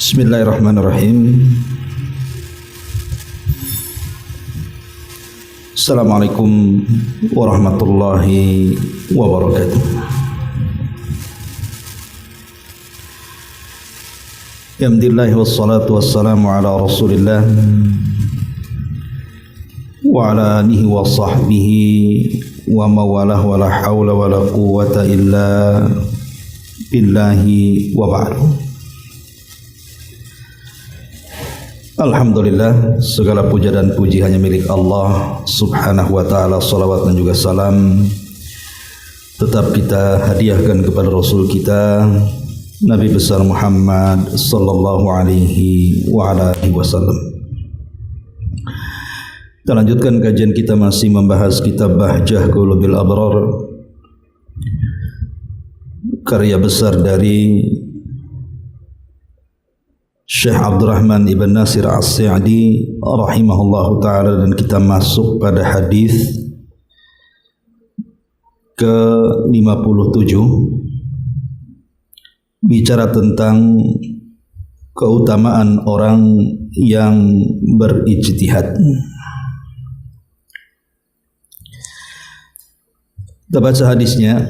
Bismillahirrahmanirrahim. Assalamualaikum warahmatullahi wabarakatuh. Alhamdulillah wassalatu wassalamu ala Rasulillah wa ala alihi wa sahbihi wa mawalah wa la hawla wa la quwwata illa billahi wa ba'du. Alhamdulillah, segala puja dan puji hanya milik Allah subhanahu wa ta'ala. Salawat dan juga salam tetap kita hadiahkan kepada Rasul kita Nabi besar Muhammad sallallahu alaihi wa ala alihi wasallam. Kita lanjutkan kajian kita, masih membahas kitab Bahjah Qulubil Abrar, karya besar dari Syekh Abdurrahman Ibn Nasir As-Sa'di rahimahullahu ta'ala, dan kita masuk pada hadis ke-57, bicara tentang keutamaan orang yang berijtihad. Kita baca hadisnya.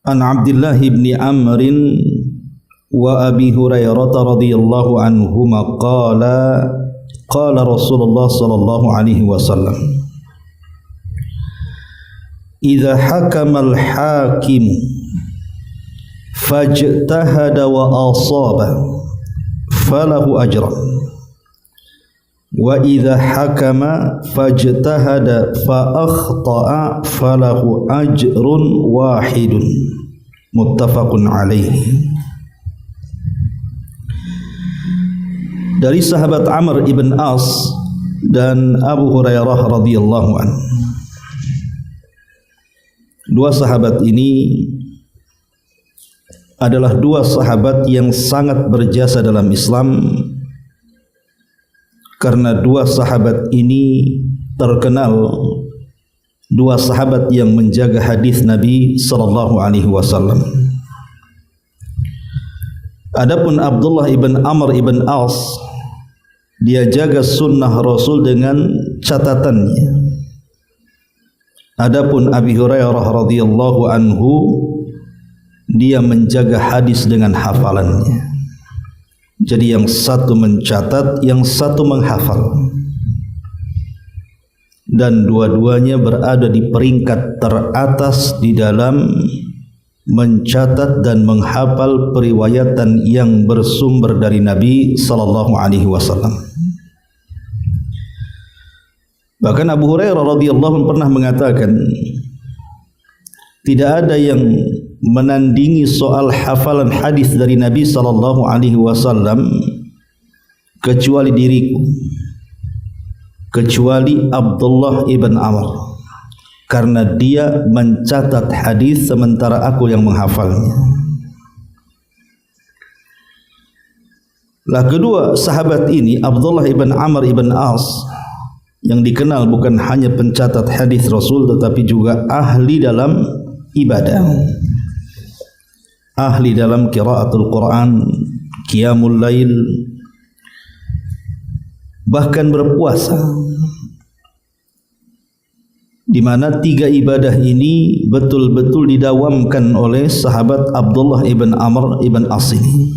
An Abdullah ibn Amrin wa Abi Hurairah radhiyallahu anhuma qala Rasulullah sallallahu alaihi wasallam, idza hakama al-hakim fajtahada wa asaba falahu ajran, wa idza hakama fajtahada fa akhta'a falahu ajrun wahidun, muttafaqun alaihi. Dari sahabat Amr ibn As dan Abu Hurairah radhiyallahu anhu. Dua sahabat ini adalah dua sahabat yang sangat berjasa dalam Islam, karena dua sahabat ini terkenal dua sahabat yang menjaga hadis Nabi sallallahu alaihi wasallam. Adapun Abdullah ibn Amr ibn As, dia jaga sunnah Rasul dengan catatannya. Adapun Abi Hurairah radhiyallahu anhu, dia menjaga hadis dengan hafalannya. Jadi yang satu mencatat, yang satu menghafal, dan dua-duanya berada di peringkat teratas di dalam mencatat dan menghafal periwayatan yang bersumber dari Nabi sallallahu alaihi wasallam. Bahkan Abu Hurairah radhiyallahu anhu pernah mengatakan, tidak ada yang menandingi soal hafalan hadis dari Nabi sallallahu alaihi wasallam kecuali diriku, kecuali Abdullah ibn Amr, karena dia mencatat hadis sementara aku yang menghafalnya. Lah kedua sahabat ini, Abdullah ibn Amr ibn As, yang dikenal bukan hanya pencatat hadis Rasul tetapi juga ahli dalam ibadah, ahli dalam qiraatul Quran, qiyamul lail, bahkan berpuasa, di mana tiga ibadah ini betul-betul didawamkan oleh sahabat Abdullah ibn Amr ibn As ini.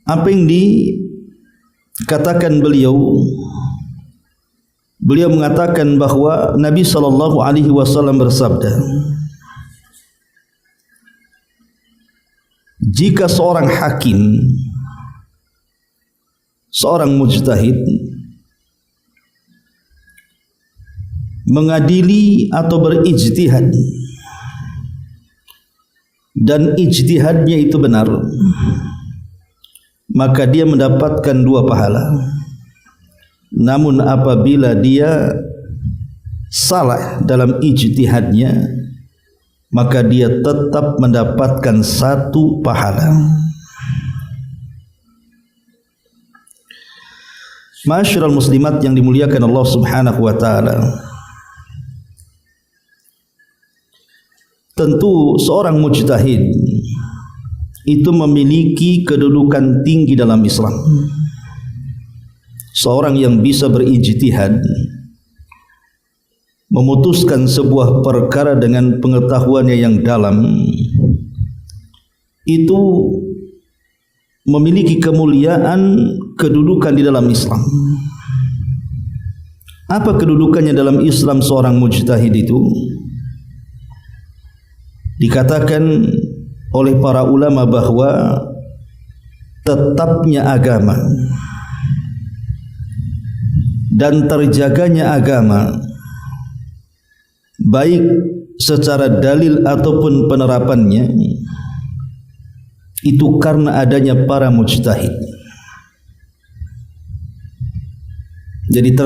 Apa yang dikatakan beliau? Beliau mengatakan bahwa Nabi sallallahu alaihi wasallam bersabda, jika seorang hakim, seorang mujtahid mengadili atau berijtihad dan ijtihadnya itu benar, maka dia mendapatkan dua pahala. Namun apabila dia salah dalam ijtihadnya, maka dia tetap mendapatkan satu pahala. Ma'asyiral muslimat yang dimuliakan Allah Subhanahu wa taala, tentu seorang mujtahid itu memiliki kedudukan tinggi dalam Islam. Seorang yang bisa berijtihad, memutuskan sebuah perkara dengan pengetahuannya yang dalam, itu memiliki kemuliaan, kedudukan di dalam Islam. Apa kedudukannya dalam Islam seorang mujtahid itu? Dikatakan oleh para ulama bahwa tetapnya agama dan terjaganya agama, baik secara dalil ataupun penerapannya, itu karena adanya para mujtahid. Jadi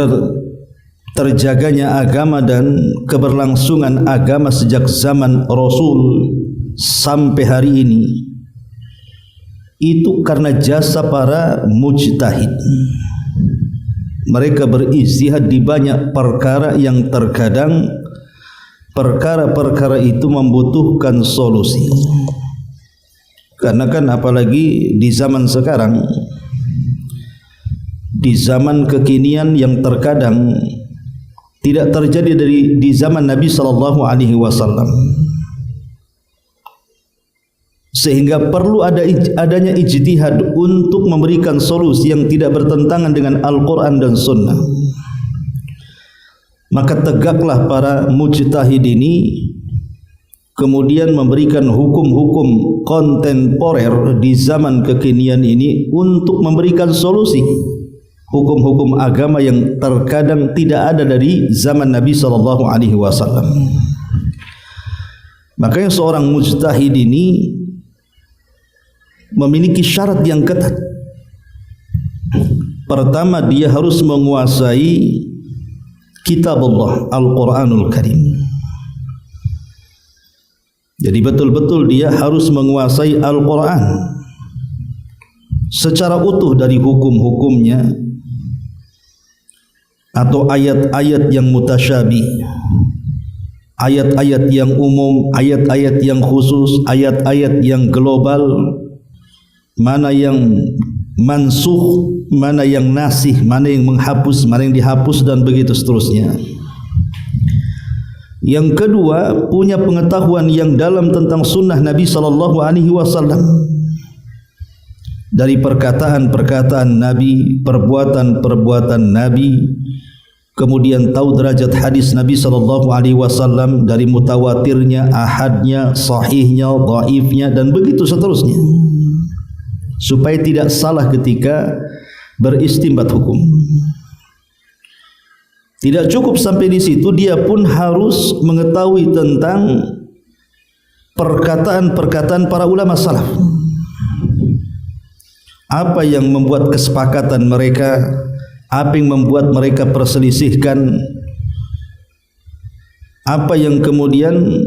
terjaganya agama dan keberlangsungan agama sejak zaman Rasul sampai hari ini itu karena jasa para mujtahid. Mereka berijtihad di banyak perkara yang terkadang perkara-perkara itu membutuhkan solusi. Karena kan apalagi di zaman sekarang, di zaman kekinian yang terkadang tidak terjadi di zaman Nabi sallallahu alaihi wasallam. Sehingga perlu adanya ijtihad untuk memberikan solusi yang tidak bertentangan dengan Al-Quran dan Sunnah. Maka tegaklah para mujtahid ini kemudian memberikan hukum-hukum kontemporer di zaman kekinian ini untuk memberikan solusi hukum-hukum agama yang terkadang tidak ada dari zaman Nabi sallallahu alaihi wasallam. Makanya seorang mujtahid ini memiliki syarat yang ketat. Pertama, dia harus menguasai kitab Allah, Al-Quranul Karim. Jadi betul-betul dia harus menguasai Al-Quran secara utuh, dari hukum-hukumnya atau ayat-ayat yang mutasyabih, ayat-ayat yang umum, ayat-ayat yang khusus, ayat-ayat yang global, mana yang mansukh, mana yang nasih, mana yang menghapus, mana yang dihapus, dan begitu seterusnya. Yang kedua, punya pengetahuan yang dalam tentang sunnah Nabi sallallahu alaihi wasallam, dari perkataan-perkataan Nabi, perbuatan-perbuatan Nabi, kemudian tahu derajat hadis Nabi sallallahu alaihi wasallam dari mutawatirnya, ahadnya, sahihnya, dhaifnya, dan begitu seterusnya, supaya tidak salah ketika beristinbat hukum. Tidak cukup sampai di situ, dia pun harus mengetahui tentang perkataan-perkataan para ulama salaf. Apa yang membuat kesepakatan mereka, apa yang membuat mereka perselisihkan, apa yang kemudian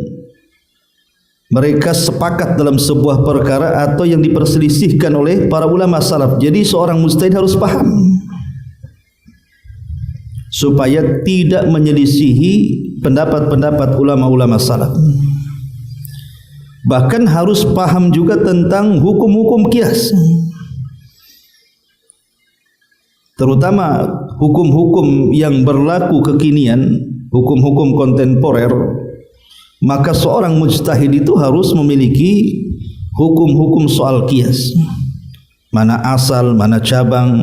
mereka sepakat dalam sebuah perkara atau yang diperselisihkan oleh para ulama salaf. Jadi seorang mujtahid harus paham supaya tidak menyelisihi pendapat-pendapat ulama-ulama salaf. Bahkan harus paham juga tentang hukum-hukum qiyas, terutama hukum-hukum yang berlaku kekinian, hukum-hukum kontemporer. Maka seorang mujtahid itu harus memiliki hukum-hukum soal qiyas, mana asal, mana cabang,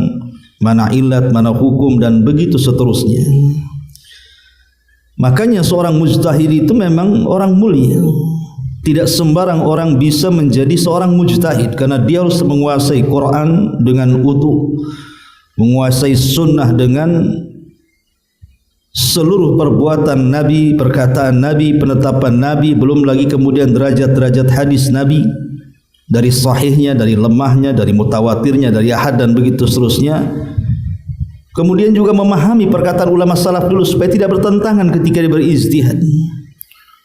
mana ilat, mana hukum, dan begitu seterusnya. Makanya seorang mujtahid itu memang orang mulia. Tidak sembarang orang bisa menjadi seorang mujtahid, karena dia harus menguasai Quran dengan utuh, menguasai sunnah dengan seluruh perbuatan Nabi, perkataan Nabi, penetapan Nabi, belum lagi kemudian derajat-derajat hadis Nabi, dari sahihnya, dari lemahnya, dari mutawatirnya, dari ahad, dan begitu seterusnya. Kemudian juga memahami perkataan ulama salaf dulu supaya tidak bertentangan ketika dia berijtihad,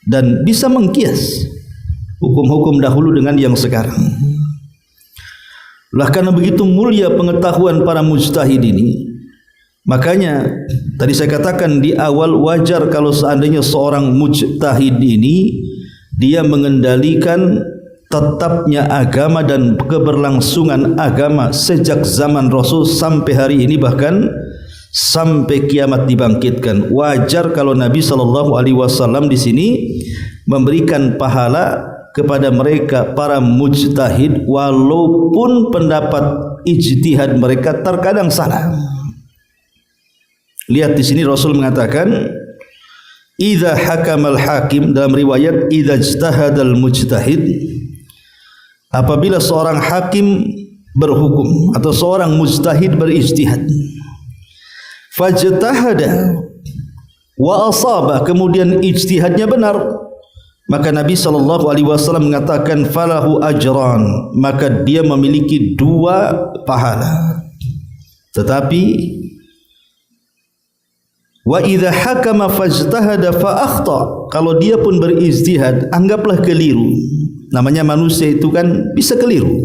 dan bisa mengkias hukum-hukum dahulu dengan yang sekarang. Lah karena begitu mulia pengetahuan para mujtahid ini, makanya tadi saya katakan di awal, wajar kalau seandainya seorang mujtahid ini dia mengendalikan tetapnya agama dan keberlangsungan agama sejak zaman Rasul sampai hari ini, bahkan sampai kiamat dibangkitkan. Wajar kalau Nabi SAW di sini memberikan pahala kepada mereka para mujtahid, walaupun pendapat ijtihad mereka terkadang salah. Lihat di sini Rasul mengatakan, idza hakamal hakim, dalam riwayat idza ijtahadal mujtahid, apabila seorang hakim berhukum atau seorang mujtahid berijtihad, fajtahada wa asaba, kemudian ijtihadnya benar, maka Nabi SAW mengatakan falahu ajran, maka dia memiliki 2 pahala. Tetapi wa idza hakama fajtahada fa akhta, kalau dia pun berijtihad anggaplah keliru. Namanya manusia itu kan bisa keliru,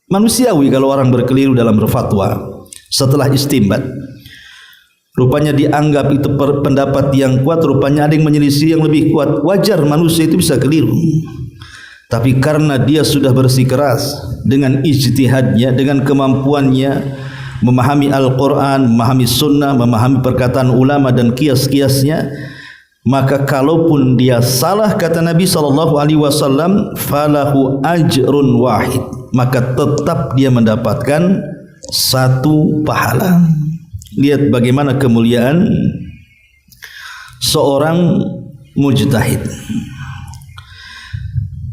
manusiawi kalau orang berkeliru dalam berfatwa setelah istinbat. Rupanya dianggap itu pendapat yang kuat, rupanya ada yang menyelisih yang lebih kuat. Wajar manusia itu bisa keliru, tapi karena dia sudah bersikeras dengan ijtihadnya, dengan kemampuannya memahami Al-Quran, memahami sunnah, memahami perkataan ulama dan kias-kiasnya, maka kalaupun dia salah, kata Nabi SAW, falahu ajrun wahid, maka tetap dia mendapatkan 1 pahala. Lihat bagaimana kemuliaan seorang mujtahid.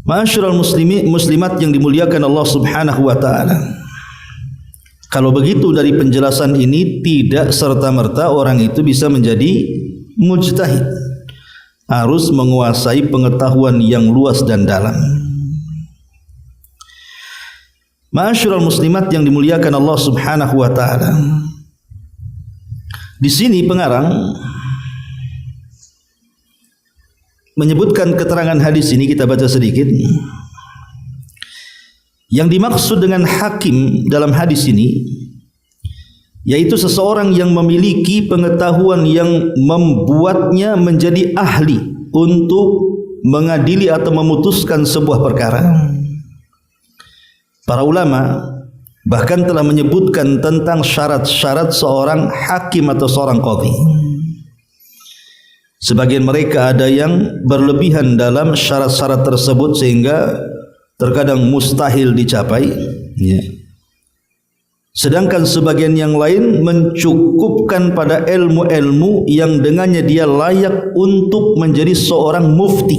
Ma'asyiral muslimat yang dimuliakan Allah Subhanahu wa taala. Kalau begitu, dari penjelasan ini tidak serta-merta orang itu bisa menjadi mujtahid. Harus menguasai pengetahuan yang luas dan dalam. Ma'asyiral muslimat yang dimuliakan Allah Subhanahu wa taala. Di sini pengarang menyebutkan keterangan hadis ini, kita baca sedikit. Yang dimaksud dengan hakim dalam hadis ini yaitu seseorang yang memiliki pengetahuan yang membuatnya menjadi ahli untuk mengadili atau memutuskan sebuah perkara. Para ulama bahkan telah menyebutkan tentang syarat-syarat seorang hakim atau seorang qadhi. Sebagian mereka ada yang berlebihan dalam syarat-syarat tersebut sehingga terkadang mustahil dicapai, ya. Sedangkan sebagian yang lain mencukupkan pada ilmu-ilmu yang dengannya dia layak untuk menjadi seorang mufti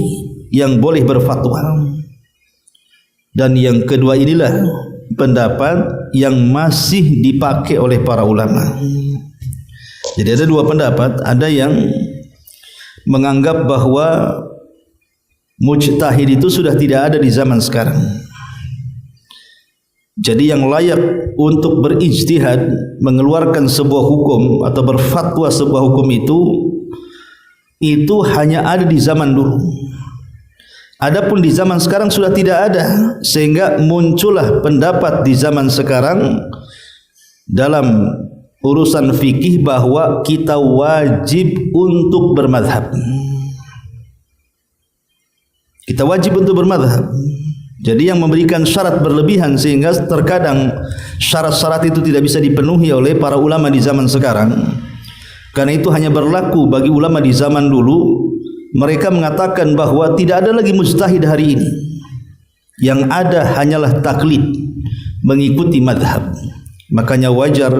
yang boleh berfatwa. Dan yang kedua inilah pendapat yang masih dipakai oleh para ulama. Jadi ada 2 pendapat. Ada yang menganggap bahwa mujtahid itu sudah tidak ada di zaman sekarang. Jadi yang layak untuk berijtihad, mengeluarkan sebuah hukum atau berfatwa sebuah hukum itu hanya ada di zaman dulu. Adapun di zaman sekarang sudah tidak ada, sehingga muncullah pendapat di zaman sekarang dalam urusan fikih bahwa kita wajib untuk bermadhab. Kita wajib untuk bermadhab. Jadi yang memberikan syarat berlebihan sehingga terkadang syarat-syarat itu tidak bisa dipenuhi oleh para ulama di zaman sekarang. Karena itu hanya berlaku bagi ulama di zaman dulu. Mereka mengatakan bahwa tidak ada lagi mujtahid hari ini. Yang ada hanyalah taklid, mengikuti madhab. Makanya wajar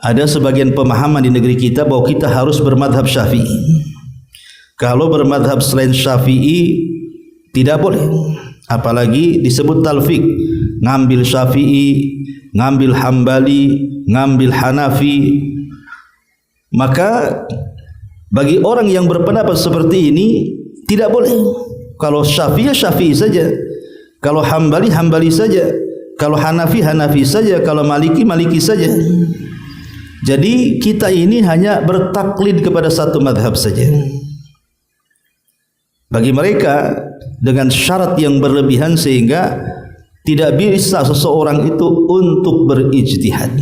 ada sebagian pemahaman di negeri kita bahwa kita harus bermadhab Syafi'i. Kalau bermadhab selain Syafi'i tidak boleh. Apalagi disebut talfik, ngambil Syafi'i, ngambil Hambali, ngambil Hanafi. Maka bagi orang yang berpendapat seperti ini tidak boleh. Kalau Syafi'i, Syafi'i saja. Kalau Hambali, Hambali saja. Kalau Hanafi, Hanafi saja. Kalau Maliki, Maliki saja. Jadi kita ini hanya bertaklid kepada satu madhab saja. Bagi mereka dengan syarat yang berlebihan sehingga tidak bisa seseorang itu untuk berijtihad.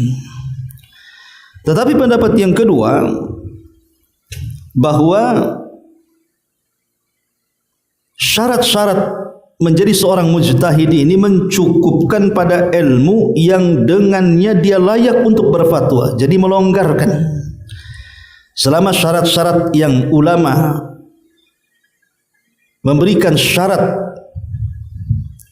Tetapi pendapat yang kedua, bahwa syarat-syarat menjadi seorang mujtahid ini mencukupkan pada ilmu yang dengannya dia layak untuk berfatwa. Jadi melonggarkan. Selama syarat-syarat yang ulama memberikan syarat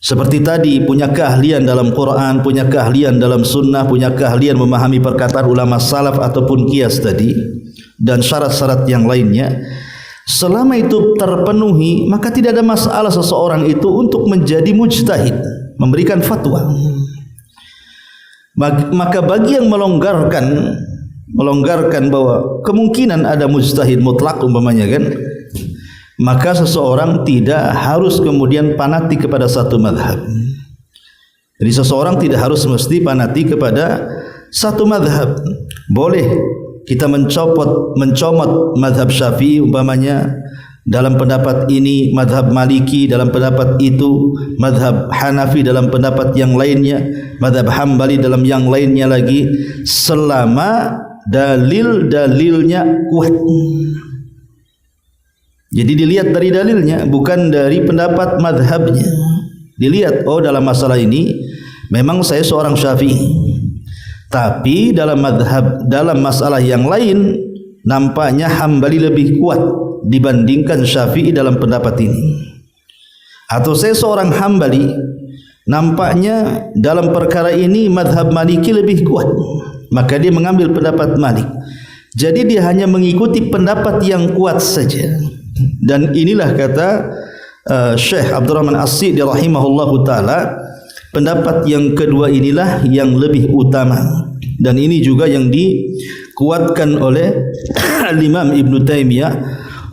seperti tadi, punya keahlian dalam Quran, punya keahlian dalam sunnah, punya keahlian memahami perkataan ulama salaf ataupun qiyas tadi, dan syarat-syarat yang lainnya, selama itu terpenuhi, maka tidak ada masalah seseorang itu untuk menjadi mujtahid, memberikan fatwa. Maka bagi yang melonggarkan bahwa kemungkinan ada mujtahid mutlak umpamanya kan, maka seseorang tidak harus kemudian fanatik kepada satu madhab. Jadi seseorang tidak harus mesti fanatik kepada satu madhab. Boleh kita mencomot madhab Syafi'i umpamanya, dalam pendapat ini madhab Maliki, dalam pendapat itu madhab Hanafi, dalam pendapat yang lainnya madhab Hambali, dalam yang lainnya lagi, selama dalil-dalilnya kuat. Jadi dilihat dari dalilnya, bukan dari pendapat madhabnya. Dilihat, oh dalam masalah ini memang saya seorang Syafi'i, tapi dalam masalah yang lain nampaknya Hambali lebih kuat dibandingkan Syafi'i dalam pendapat ini. Atau saya seorang Hambali, nampaknya dalam perkara ini madhab Maliki lebih kuat, maka dia mengambil pendapat Malik. Jadi dia hanya mengikuti pendapat yang kuat saja. Dan inilah kata Syekh Abdurrahman As-Sa'di rahimahullahu taala, pendapat yang kedua inilah yang lebih utama, dan ini juga yang dikuatkan oleh Imam Ibn Taimiyah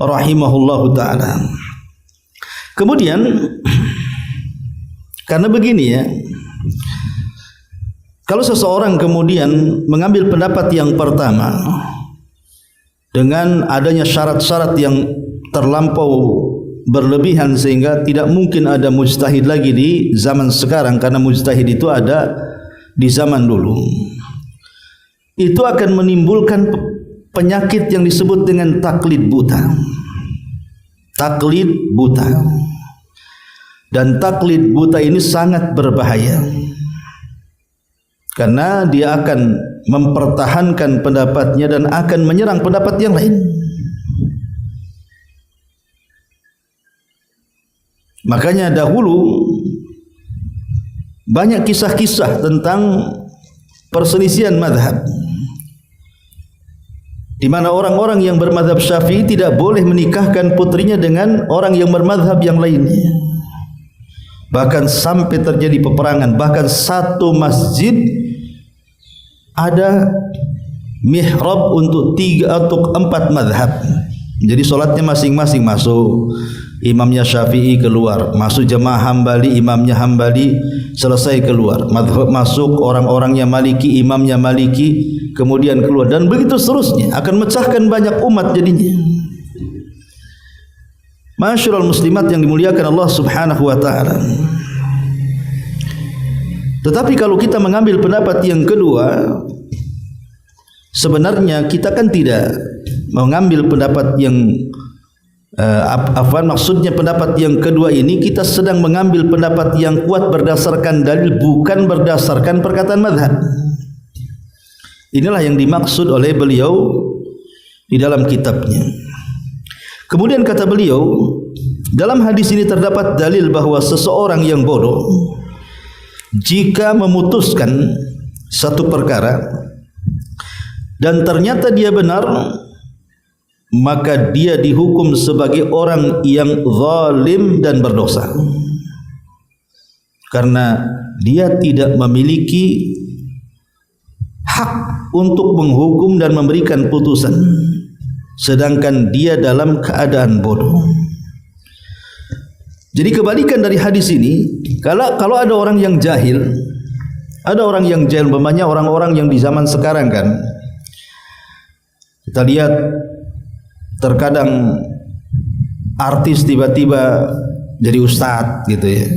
rahimahullahu taala. Kemudian karena begini ya, kalau seseorang kemudian mengambil pendapat yang pertama dengan adanya syarat-syarat yang terlampau berlebihan sehingga tidak mungkin ada mujtahid lagi di zaman sekarang, karena mujtahid itu ada di zaman dulu, itu akan menimbulkan penyakit yang disebut dengan taklid buta. Taklid buta. Dan taklid buta ini sangat berbahaya, karena dia akan mempertahankan pendapatnya dan akan menyerang pendapat yang lain. Makanya dahulu banyak kisah-kisah tentang perselisihan madhab, di mana orang-orang yang bermadhab Syafi'i tidak boleh menikahkan putrinya dengan orang yang bermadhab yang lainnya. Bahkan sampai terjadi peperangan, bahkan satu masjid ada mihrab untuk 3 atau 4 madhab. Jadi solatnya masing-masing masuk, imamnya Syafi'i keluar, masuk jemaah Hambali, imamnya Hambali, selesai keluar, masuk orang-orangnya Maliki, imamnya Maliki, kemudian keluar, dan begitu seterusnya, akan mecahkan banyak umat jadinya. Masyarul muslimat yang dimuliakan Allah subhanahu wa ta'ala. Tetapi kalau kita mengambil pendapat yang kedua, sebenarnya kita kan tidak mengambil pendapat yang maksudnya pendapat yang kedua ini kita sedang mengambil pendapat yang kuat berdasarkan dalil, bukan berdasarkan perkataan madhab. Inilah yang dimaksud oleh beliau di dalam kitabnya. Kemudian kata beliau, dalam hadis ini terdapat dalil bahwa seseorang yang bodoh jika memutuskan satu perkara dan ternyata dia benar, maka dia dihukum sebagai orang yang zalim dan berdosa, karena dia tidak memiliki hak untuk menghukum dan memberikan putusan, sedangkan dia dalam keadaan bodoh. Jadi kebalikan dari hadis ini, kalau ada orang yang jahil, umpamanya orang-orang yang di zaman sekarang kan, kita lihat terkadang artis tiba-tiba jadi ustadz gitu ya.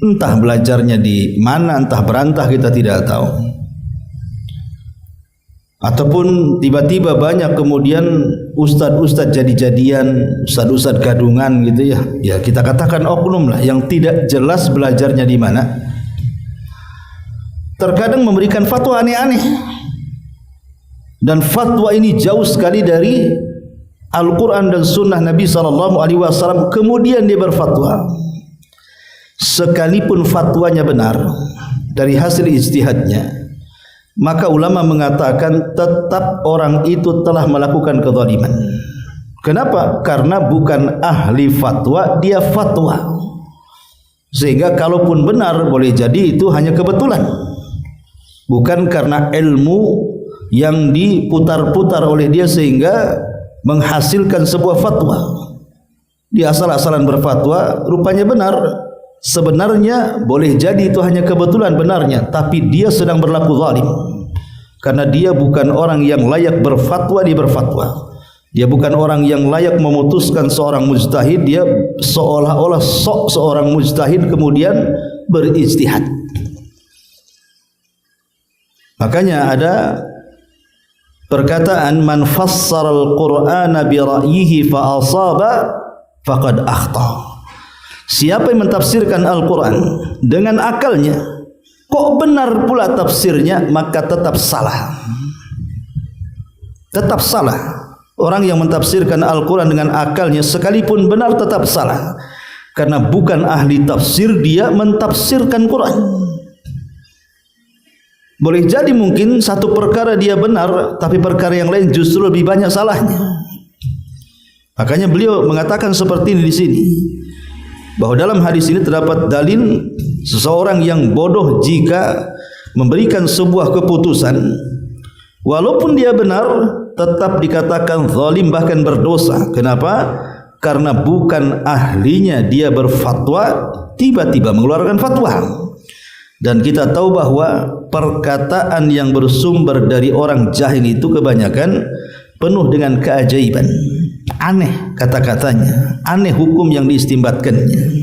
Entah belajarnya di mana, entah berantah, kita tidak tahu. Ataupun tiba-tiba banyak kemudian ustad-ustad jadi-jadian, ustad-ustad gadungan gitu ya. Ya kita katakan oknum lah yang tidak jelas belajarnya di mana. Terkadang memberikan fatwa aneh-aneh. Dan fatwa ini jauh sekali dari Al-Quran dan Sunnah Nabi SAW. Kemudian dia berfatwa, sekalipun fatwanya benar dari hasil ijtihadnya, maka ulama mengatakan tetap orang itu telah melakukan kezaliman. Kenapa? Karena bukan ahli fatwa, dia fatwa. Sehingga kalaupun benar boleh jadi itu hanya kebetulan, bukan karena ilmu yang diputar-putar oleh dia sehingga menghasilkan sebuah fatwa. Dia asal-asalan berfatwa, rupanya benar. Sebenarnya boleh jadi itu hanya kebetulan benarnya, tapi dia sedang berlaku zalim. Karena dia bukan orang yang layak berfatwa, dia berfatwa. Dia bukan orang yang layak memutuskan seorang mujtahid, dia seolah-olah seorang mujtahid kemudian berijtihad. Makanya ada perkataan, man fassara al-Qur'ana bi ra'yihi fa asaba faqad akhta. Siapa yang mentafsirkan Al-Quran dengan akalnya, kok benar pula tafsirnya, maka tetap salah. Tetap salah. Orang yang mentafsirkan Al-Quran dengan akalnya sekalipun benar tetap salah. Karena bukan ahli tafsir, dia mentafsirkan Quran. Boleh jadi mungkin satu perkara dia benar, tapi perkara yang lain justru lebih banyak salahnya. Makanya beliau mengatakan seperti ini di sini, bahwa dalam hadis ini terdapat dalil seseorang yang bodoh jika memberikan sebuah keputusan walaupun dia benar tetap dikatakan zalim, bahkan berdosa. Kenapa? Karena bukan ahlinya dia berfatwa, tiba-tiba mengeluarkan fatwa. Dan kita tahu bahwa perkataan yang bersumber dari orang jahil itu kebanyakan penuh dengan keajaiban. Aneh kata-katanya, aneh hukum yang diistimbatkannya.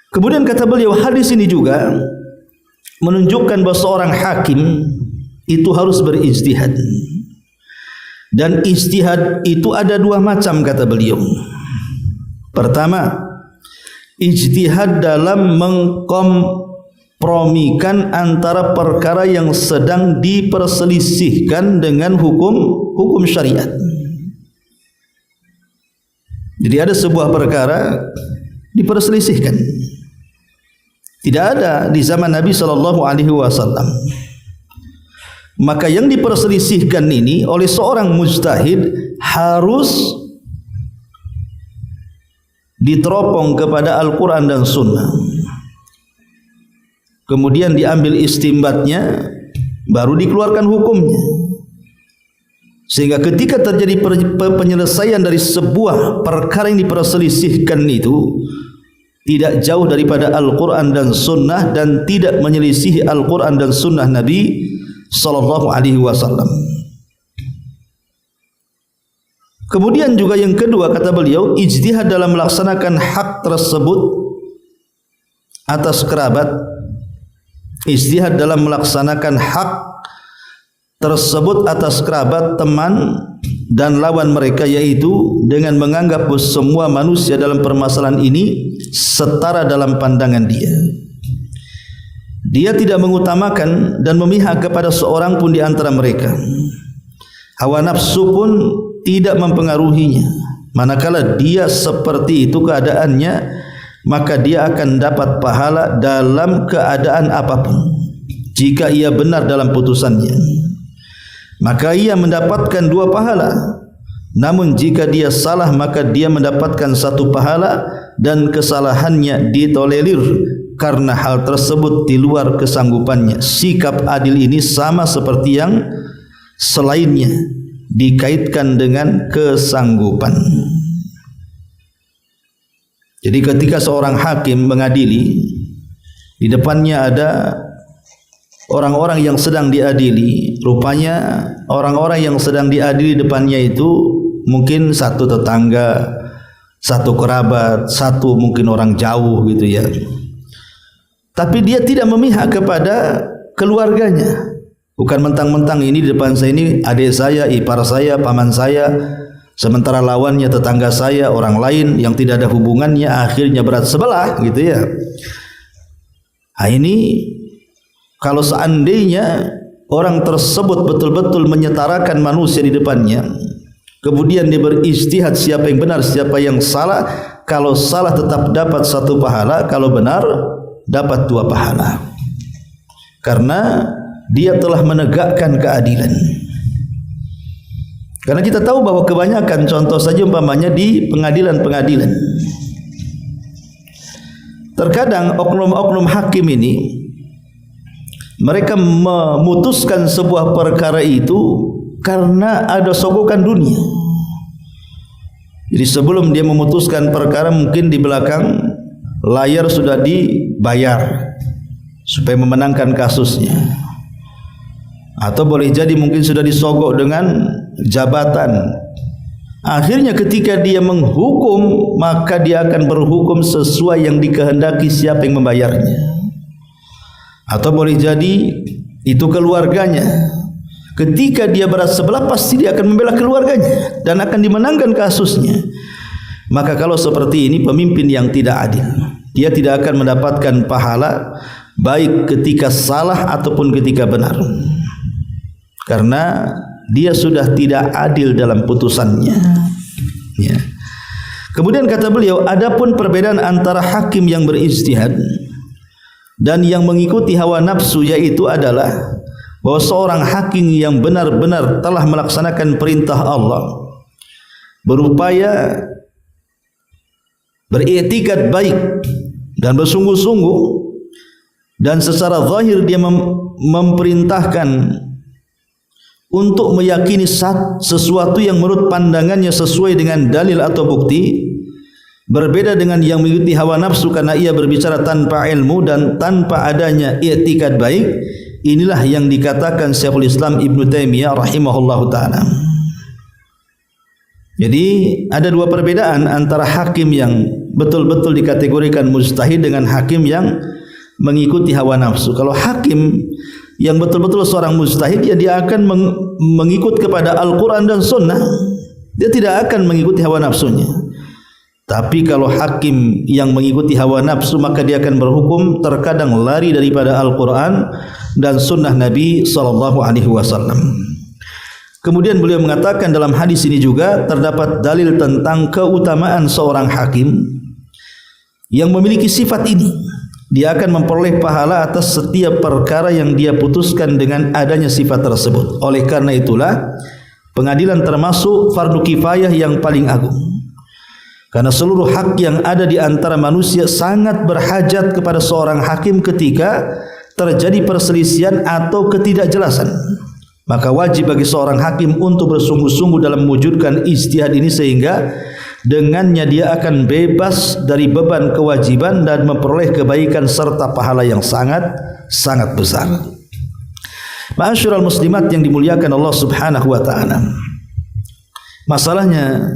Kemudian kata beliau, hadis ini juga menunjukkan bahwa seorang hakim itu harus berijtihad. Dan ijtihad itu ada dua macam kata beliau. Pertama, ijtihad dalam mengkompromikan antara perkara yang sedang diperselisihkan dengan hukum syariat. Jadi ada sebuah perkara diperselisihkan, tidak ada di zaman Nabi SAW. Maka yang diperselisihkan ini oleh seorang mujtahid harus diteropong kepada Al-Quran dan Sunnah. Kemudian diambil istimbatnya, baru dikeluarkan hukumnya. Sehingga ketika terjadi penyelesaian dari sebuah perkara yang diperselisihkan itu tidak jauh daripada Al-Quran dan Sunnah dan tidak menyelisihi Al-Quran dan Sunnah Nabi SAW. Kemudian juga yang kedua kata beliau, ijtihad dalam melaksanakan hak tersebut atas kerabat, ijtihad dalam melaksanakan hak tersebut atas kerabat, teman dan lawan mereka, yaitu dengan menganggap semua manusia dalam permasalahan ini setara dalam pandangan dia. Dia tidak mengutamakan dan memihak kepada seorang pun di antara mereka. Hawa nafsu pun tidak mempengaruhinya. Manakala dia seperti itu keadaannya, maka dia akan dapat pahala dalam keadaan apapun. Jika ia benar dalam putusannya, maka ia mendapatkan 2 pahala. Namun jika dia salah, maka dia mendapatkan 1 pahala dan kesalahannya ditolerir karena hal tersebut di luar kesanggupannya. Sikap adil ini sama seperti yang selainnya, dikaitkan dengan kesanggupan. Jadi ketika seorang hakim mengadili, di depannya ada orang-orang yang sedang diadili. Rupanya orang-orang yang sedang diadili depannya itu mungkin satu tetangga, satu kerabat, satu mungkin orang jauh gitu ya. Tapi dia tidak memihak kepada keluarganya. Bukan mentang-mentang ini di depan saya ini adik saya, ipar saya, paman saya, sementara lawannya tetangga saya, orang lain yang tidak ada hubungannya, akhirnya berat sebelah gitu ya. Nah, ini kalau seandainya orang tersebut betul-betul menyetarakan manusia di depannya, kemudian dia beristihad siapa yang benar, siapa yang salah. Kalau salah tetap dapat 1 pahala, kalau benar dapat 2 pahala. Karena dia telah menegakkan keadilan. Karena kita tahu bahwa kebanyakan, contoh saja umpamanya di pengadilan-pengadilan, terkadang oknum-oknum hakim ini mereka memutuskan sebuah perkara itu karena ada sogokan dunia. Jadi sebelum dia memutuskan perkara, mungkin di belakang layar sudah dibayar supaya memenangkan kasusnya, atau boleh jadi mungkin sudah disogok dengan jabatan. Akhirnya ketika dia menghukum, maka dia akan berhukum sesuai yang dikehendaki siapa yang membayarnya. Atau boleh jadi itu keluarganya. Ketika dia berat sebelah, pasti dia akan membela keluarganya dan akan dimenangkan kasusnya. Maka kalau seperti ini pemimpin yang tidak adil, dia tidak akan mendapatkan pahala baik ketika salah ataupun ketika benar, karena dia sudah tidak adil dalam putusannya. Ya. Kemudian kata beliau, adapun perbedaan antara hakim yang berijtihad dan yang mengikuti hawa nafsu, yaitu adalah bahwa seorang hakim yang benar-benar telah melaksanakan perintah Allah, berupaya beriktikad baik dan bersungguh-sungguh, dan secara zahir dia memerintahkan untuk meyakini sesuatu yang menurut pandangannya sesuai dengan dalil atau bukti, berbeda dengan yang mengikuti hawa nafsu karena ia berbicara tanpa ilmu dan tanpa adanya i'tikad baik. Inilah yang dikatakan Syekhul Islam Ibnu Taimiyah rahimahullahu taala. Jadi ada 2 perbedaan antara hakim yang betul-betul dikategorikan mujtahid dengan hakim yang mengikuti hawa nafsu. Kalau hakim yang betul-betul seorang mujtahid, ya dia akan mengikut kepada Al-Quran dan Sunnah. Dia tidak akan mengikuti hawa nafsunya. Tapi kalau hakim yang mengikuti hawa nafsu, maka dia akan berhukum terkadang lari daripada Al-Quran dan Sunnah Nabi SAW. Kemudian beliau mengatakan dalam hadis ini juga terdapat dalil tentang keutamaan seorang hakim yang memiliki sifat ini. Dia akan memperoleh pahala atas setiap perkara yang dia putuskan dengan adanya sifat tersebut. Oleh karena itulah pengadilan termasuk fardu kifayah yang paling agung. Karena seluruh hak yang ada di antara manusia sangat berhajat kepada seorang hakim ketika terjadi perselisihan atau ketidakjelasan. Maka wajib bagi seorang hakim untuk bersungguh-sungguh dalam mewujudkan ijtihad ini, sehingga dengannya dia akan bebas dari beban kewajiban dan memperoleh kebaikan serta pahala yang sangat besar. Ma'asyiral muslimat yang dimuliakan Allah Subhanahu wa taala. Masalahnya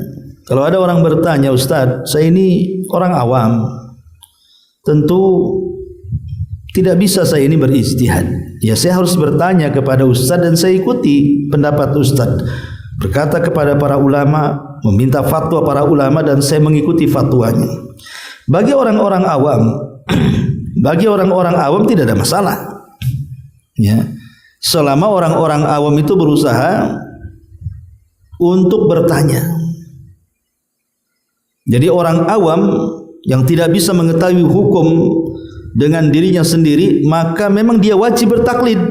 kalau ada orang bertanya, Ustaz, saya ini orang awam, tentu tidak bisa saya ini berijtihad. Ya, saya harus bertanya kepada Ustaz dan saya ikuti pendapat Ustaz. Berkata kepada para ulama, meminta fatwa para ulama dan saya mengikuti fatwanya. Bagi orang-orang awam, tidak ada masalah. Ya, selama orang-orang awam itu berusaha untuk bertanya. Jadi orang awam yang tidak bisa mengetahui hukum dengan dirinya sendiri, maka memang dia wajib bertaklid.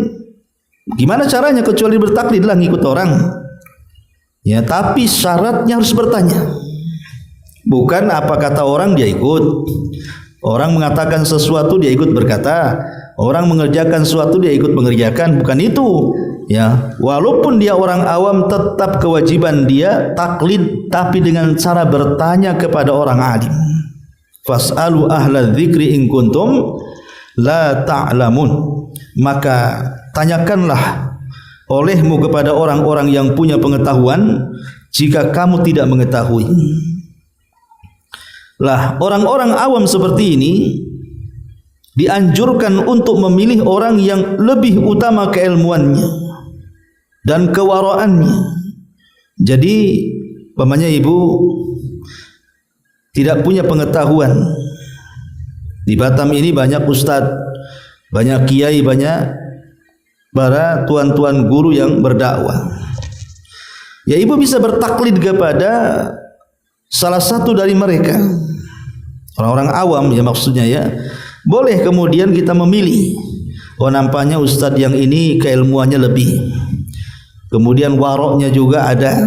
Gimana caranya kecuali bertaklid lah, ngikut orang. Ya, tapi syaratnya harus bertanya. Bukan apa kata orang dia ikut. Orang mengatakan sesuatu dia ikut berkata. Orang mengerjakan sesuatu dia ikut mengerjakan. Bukan itu. Ya, walaupun dia orang awam, tetap kewajiban dia taklid, tapi dengan cara bertanya kepada orang alim. Fas'alu ahla dzikri in kuntum la ta'lamun. Maka tanyakanlah olehmu kepada orang-orang yang punya pengetahuan jika kamu tidak mengetahui. Lah, orang-orang awam seperti ini dianjurkan untuk memilih orang yang lebih utama keilmuannya dan kewaraannya. Jadi umpamanya ibu tidak punya pengetahuan. Di Batam ini banyak ustadz, banyak kiai, banyak para tuan-tuan guru yang berdakwah. Ya ibu bisa bertaklid kepada salah satu dari mereka. Orang-orang awam ya maksudnya ya. Boleh kemudian kita memilih. Oh nampaknya ustadz yang ini keilmuannya lebih. Kemudian waroknya juga ada.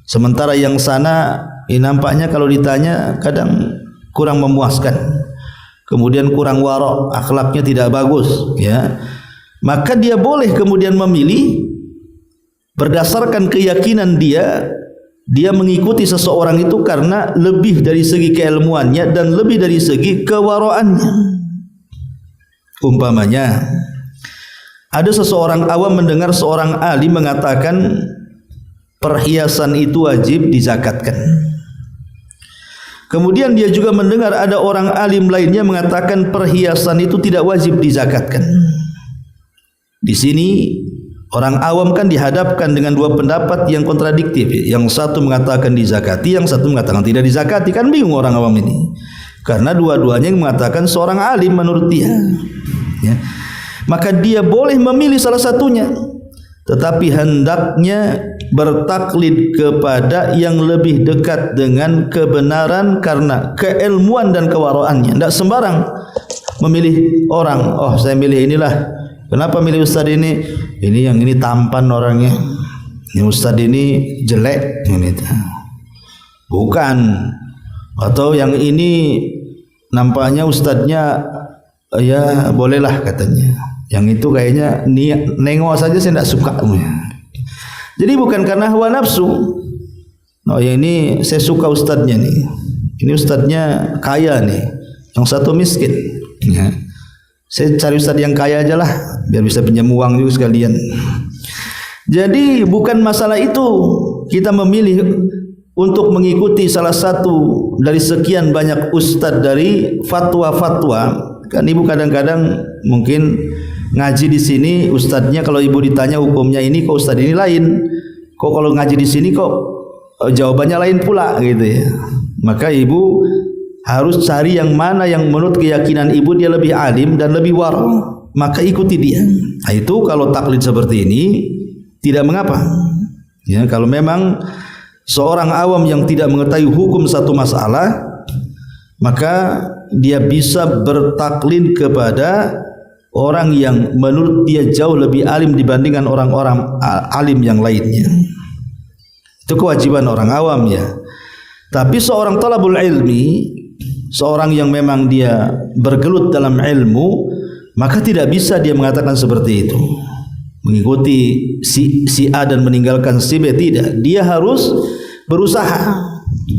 Sementara yang sana nampaknya kalau ditanya kadang kurang memuaskan. Kemudian kurang warok, akhlaknya tidak bagus, ya. Maka dia boleh kemudian memilih berdasarkan keyakinan dia mengikuti seseorang itu karena lebih dari segi keilmuannya dan lebih dari segi kewaroannya. Umpamanya ada seseorang awam mendengar seorang alim mengatakan perhiasan itu wajib dizakatkan. Kemudian dia juga mendengar ada orang alim lainnya mengatakan perhiasan itu tidak wajib dizakatkan. Di sini orang awam kan dihadapkan dengan dua pendapat yang kontradiktif. Yang satu mengatakan dizakati, yang satu mengatakan tidak dizakati. Kan bingung orang awam ini. Karena dua-duanya mengatakan seorang alim menurut dia. Ya. Maka dia boleh memilih salah satunya. Tetapi hendaknya bertaklid kepada yang lebih dekat dengan kebenaran karena keilmuan dan kewaraannya. Tidak sembarang memilih orang. Oh saya milih inilah. Kenapa milih ustadz ini? Ini yang ini tampan orangnya. Ini ustadz ini jelek. Ini. Bukan. Atau yang ini nampaknya ustadznya ya bolehlah katanya. Yang itu kayaknya nengok saja saya tidak suka. Jadi bukan karena hawa nafsu. Oh ya ini saya suka ustadznya nih. Ini ustadznya kaya nih. Yang satu miskin. Ya. Saya cari ustadz yang kaya aja lah. Biar bisa pinjam uang juga sekalian. Jadi bukan masalah itu. Kita memilih untuk mengikuti salah satu dari sekian banyak ustadz dari fatwa-fatwa. Kan ibu kadang-kadang mungkin ngaji di sini ustadznya kalau ibu ditanya hukumnya ini kok ustadz ini lain. Kok kalau ngaji di sini kok jawabannya lain pula gitu ya. Maka ibu harus cari yang mana yang menurut keyakinan ibu dia lebih alim dan lebih wara. Maka ikuti dia. Nah, itu kalau taklid seperti ini tidak mengapa. Ya, kalau memang seorang awam yang tidak mengetahui hukum satu masalah maka dia bisa bertaklid kepada orang yang menurut dia jauh lebih alim dibandingkan orang-orang alim yang lainnya. Itu kewajiban orang awam ya. Tapi seorang talabul ilmi, seorang yang memang dia bergelut dalam ilmu, maka tidak bisa dia mengatakan seperti itu. Mengikuti si A dan meninggalkan si B, tidak. Dia harus berusaha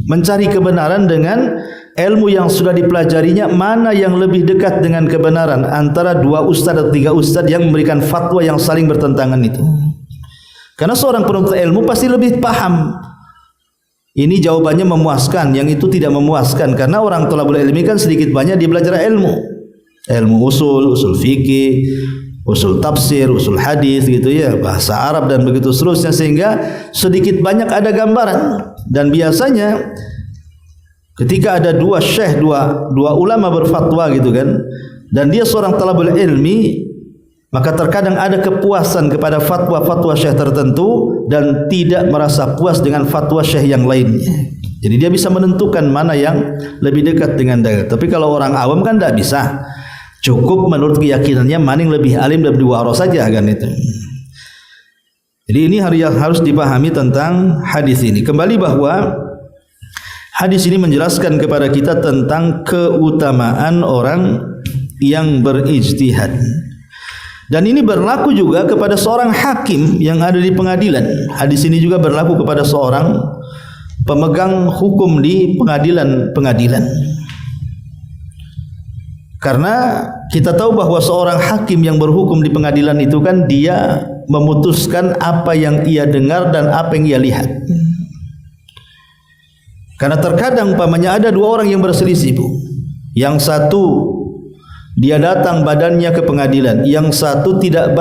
mencari kebenaran dengan ilmu yang sudah dipelajarinya, mana yang lebih dekat dengan kebenaran antara dua ustadz atau tiga ustadz yang memberikan fatwa yang saling bertentangan itu. Karena seorang penuntut ilmu pasti lebih paham. Ini jawabannya memuaskan, yang itu tidak memuaskan. Karena orang thalabul ilmi kan sedikit banyak dia belajar ilmu. Ilmu usul fikih, usul tafsir, usul hadis gitu ya, bahasa Arab dan begitu seterusnya, sehingga sedikit banyak ada gambaran. Dan biasanya ketika ada dua syekh, dua ulama berfatwa gitu kan, dan dia seorang talabul ilmi, maka terkadang ada kepuasan kepada fatwa-fatwa syekh tertentu dan tidak merasa puas dengan fatwa syekh yang lainnya. Jadi dia bisa menentukan mana yang lebih dekat dengan dalil. Tapi kalau orang awam kan tidak bisa. Cukup menurut keyakinannya mana yang lebih alim dan lebih waro saja kan itu. Jadi ini harus dipahami tentang hadis ini. Kembali bahwa hadis ini menjelaskan kepada kita tentang keutamaan orang yang berijtihad. Dan ini berlaku juga kepada seorang hakim yang ada di pengadilan. Hadis ini juga berlaku kepada seorang pemegang hukum di pengadilan. Karena kita tahu bahwa seorang hakim yang berhukum di pengadilan itu kan dia memutuskan apa yang ia dengar dan apa yang ia lihat. Karena terkadang umpamanya ada dua orang yang berselisih, Bu. Yang satu dia datang badannya ke pengadilan, yang satu tidak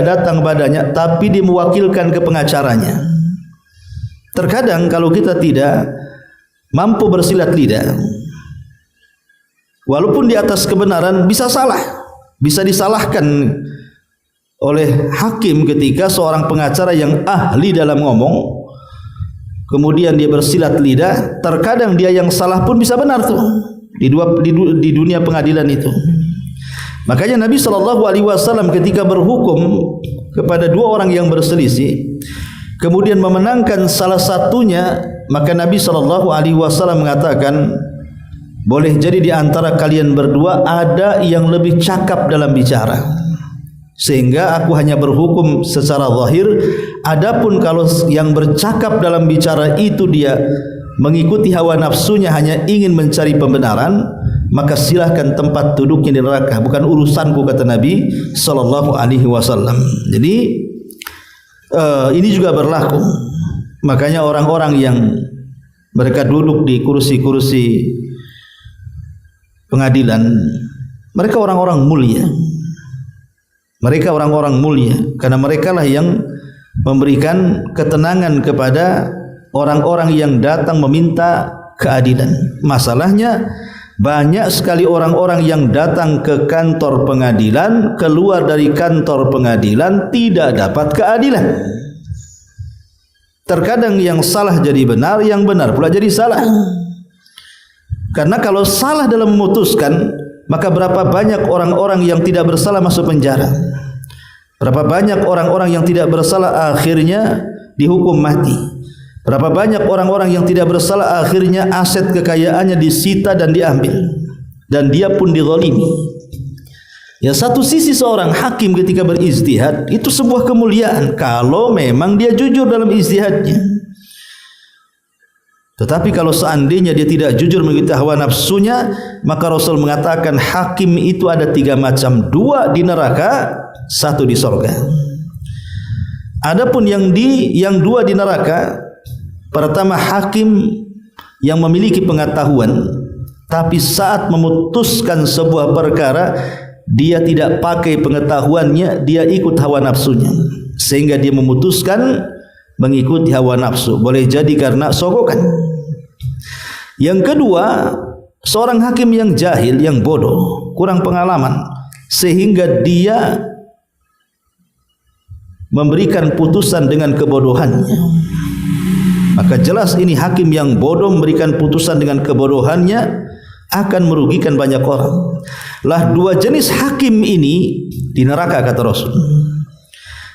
datang badannya tapi dia mewakilkan ke pengacaranya. Terkadang kalau kita tidak mampu bersilat lidah, walaupun di atas kebenaran bisa salah, bisa disalahkan oleh hakim ketika seorang pengacara yang ahli dalam ngomong kemudian dia bersilat lidah, terkadang dia yang salah pun bisa benar tuh di dunia pengadilan itu. Makanya Nabi SAW ketika berhukum kepada dua orang yang berselisih kemudian memenangkan salah satunya, maka Nabi SAW mengatakan, boleh jadi di antara kalian berdua ada yang lebih cakap dalam bicara, sehingga aku hanya berhukum secara zahir. Adapun kalau yang bercakap dalam bicara itu dia mengikuti hawa nafsunya, hanya ingin mencari pembenaran, maka silahkan tempat duduknya di neraka, bukan urusanku, kata Nabi SAW. Jadi ini juga berlaku. Makanya orang-orang yang mereka duduk di kursi-kursi pengadilan, mereka orang-orang mulia. Mereka orang-orang mulia karena mereka lah yang memberikan ketenangan kepada orang-orang yang datang meminta keadilan. Masalahnya banyak sekali orang-orang yang datang ke kantor pengadilan, keluar dari kantor pengadilan tidak dapat keadilan. Terkadang yang salah jadi benar, yang benar pula jadi salah. Karena kalau salah dalam memutuskan, maka berapa banyak orang-orang yang tidak bersalah masuk penjara. Berapa banyak orang-orang yang tidak bersalah akhirnya dihukum mati. Berapa banyak orang-orang yang tidak bersalah akhirnya aset kekayaannya disita dan diambil, dan dia pun dizalimi. Ya, satu sisi seorang hakim ketika berijtihad itu sebuah kemuliaan kalau memang dia jujur dalam ijtihadnya. Tetapi kalau seandainya dia tidak jujur mengikuti hawa nafsunya, maka Rasul mengatakan hakim itu ada tiga macam, dua di neraka, satu di sorga. Adapun yang dua di neraka, pertama hakim yang memiliki pengetahuan, tapi saat memutuskan sebuah perkara dia tidak pakai pengetahuannya, dia ikut hawa nafsunya, sehingga dia memutuskan mengikuti hawa nafsu. Boleh jadi karena sogokan. Yang kedua, seorang hakim yang jahil, yang bodoh, kurang pengalaman, sehingga dia memberikan putusan dengan kebodohannya. Maka jelas ini hakim yang bodoh memberikan putusan dengan kebodohannya akan merugikan banyak orang. Lah dua jenis hakim ini di neraka, kata Rasul.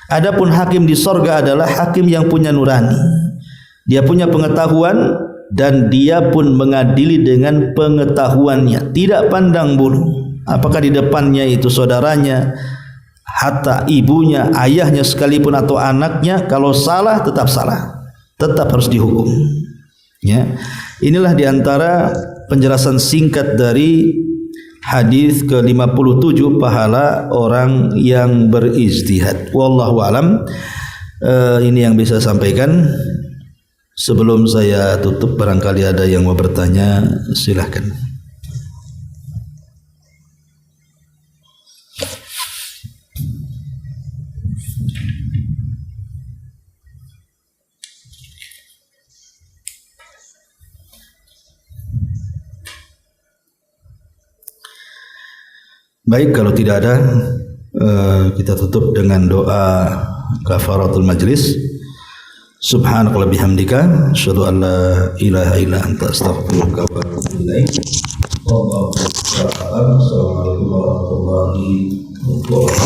Adapun hakim di sorga adalah hakim yang punya nurani. Dia punya pengetahuan dan dia pun mengadili dengan pengetahuannya, tidak pandang bulu. Apakah di depannya itu saudaranya, hatta ibunya, ayahnya sekalipun atau anaknya, kalau salah tetap salah, tetap harus dihukum. Ya, inilah diantara penjelasan singkat dari hadis ke-57 pahala orang yang berijtihad. Wallahu alam. Ini yang bisa sampaikan. Sebelum saya tutup, barangkali ada yang mau bertanya, silahkan. Baik, kalau tidak ada, kita tutup dengan doa kafaratul majlis. Subhanakallahumma bihamdika asyhadu an la ilaha illa anta astaghfiruka wa atubu ilaik. Wallahu a'lam. Assalamualaikum warahmatullahi wabarakatuh.